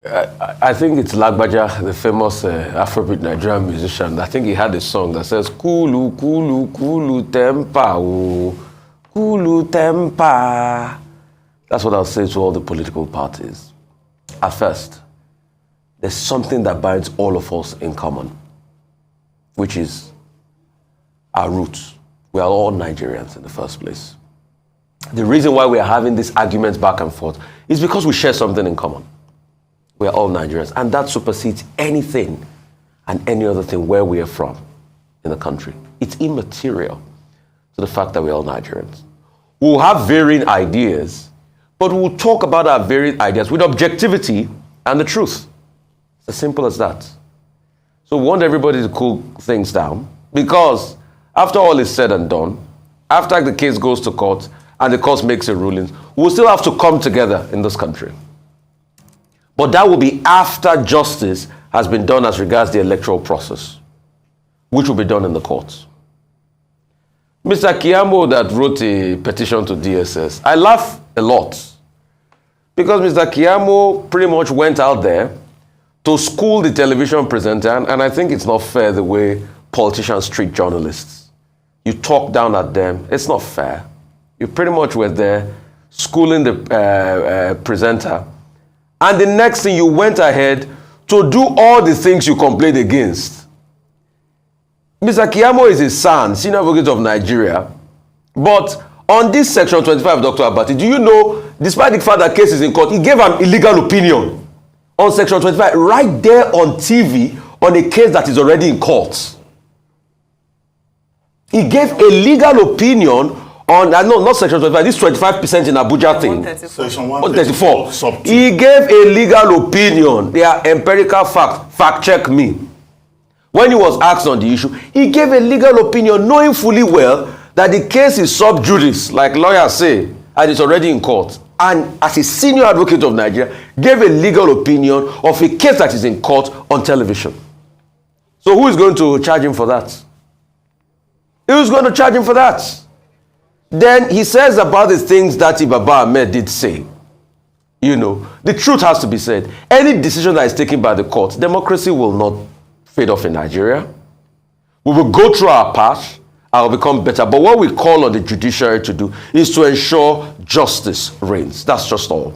I think it's Lagbaja, the famous Afrobeat Nigerian musician. I think he had a song that says, Kulu, Kulu, Kulu Tempa, oh, Kulu Tempa. That's what I'll say to all the political parties. At first, there's something that binds all of us in common, which is our roots. We are all Nigerians in the first place. The reason why we are having these arguments back and forth is because we share something in common. We are all Nigerians, and that supersedes anything and any other thing where we are from in the country. It's immaterial to the fact that we're all Nigerians. We'll have varying ideas, but we'll talk about our varying ideas with objectivity and the truth. It's as simple as that. So we want everybody to cool things down, because after all is said and done, after the case goes to court and the court makes a ruling, we'll still have to come together in this country. But that will be after justice has been done as regards the electoral process, which will be done in the courts. Mr. Keyamo that wrote a petition to DSS, I laugh a lot, because Mr. Keyamo pretty much went out there to school the television presenter, and I think it's not fair the way politicians treat journalists. You talk down at them, it's not fair. You pretty much were there schooling the presenter, and the next thing you went ahead to do all the things you complained against. Mr. Keyamo is his son, senior advocate of Nigeria, but on this section 25 of Dr. Datti, do you know, despite the fact that case is in court, he gave an illegal opinion on section 25 right there on TV on a case that is already in court. He gave a legal opinion on, no, not section 25, this 25% in Abuja thing. Section 134. He gave a legal opinion. They are empirical facts. Fact check me. When he was asked on the issue, he gave a legal opinion knowing fully well that the case is sub judice, like lawyers say, and it's already in court. And as a senior advocate of Nigeria, gave a legal opinion of a case that is in court on television. So who is going to charge him for that? Who's going to charge him for that? Then he says about the things that Ahmed did say. You know, the truth has to be said. Any decision that is taken by the court, democracy will not fade off in Nigeria. We will go through our path and will become better. But what we call on the judiciary to do is to ensure justice reigns. That's just all.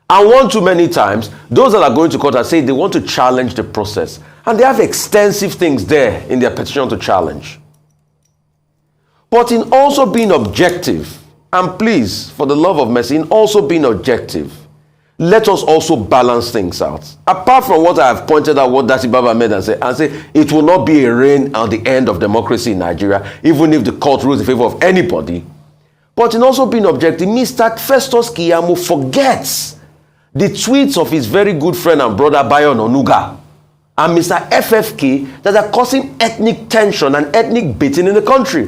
And one too many times, those that are going to court are saying they want to challenge the process. And they have extensive things there in their petition to challenge. But in also being objective, and please, for the love of mercy, in also being objective, let us also balance things out. Apart from what I have pointed out, what Datti Ahmed and say it will not be a reign on the end of democracy in Nigeria, even if the court rules in favor of anybody. But in also being objective, Mr. Festus Keyamo forgets the tweets of his very good friend and brother Bayo Onuga and Mr. FFK that are causing ethnic tension and ethnic baiting in the country.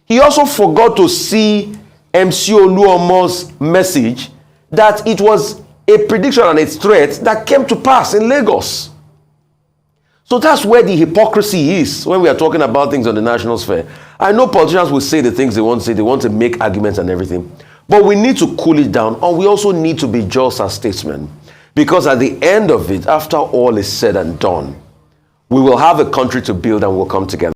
He also forgot to see MC Oluomo's message that it was a prediction and a threat that came to pass in Lagos. So that's where the hypocrisy is when we are talking about things on the national sphere. I know politicians will say the things they want to say, they want to make arguments and everything, but we need to cool it down, and we also need to be just as statesmen, because at the end of it, after all is said and done, we will have a country to build and we'll come together.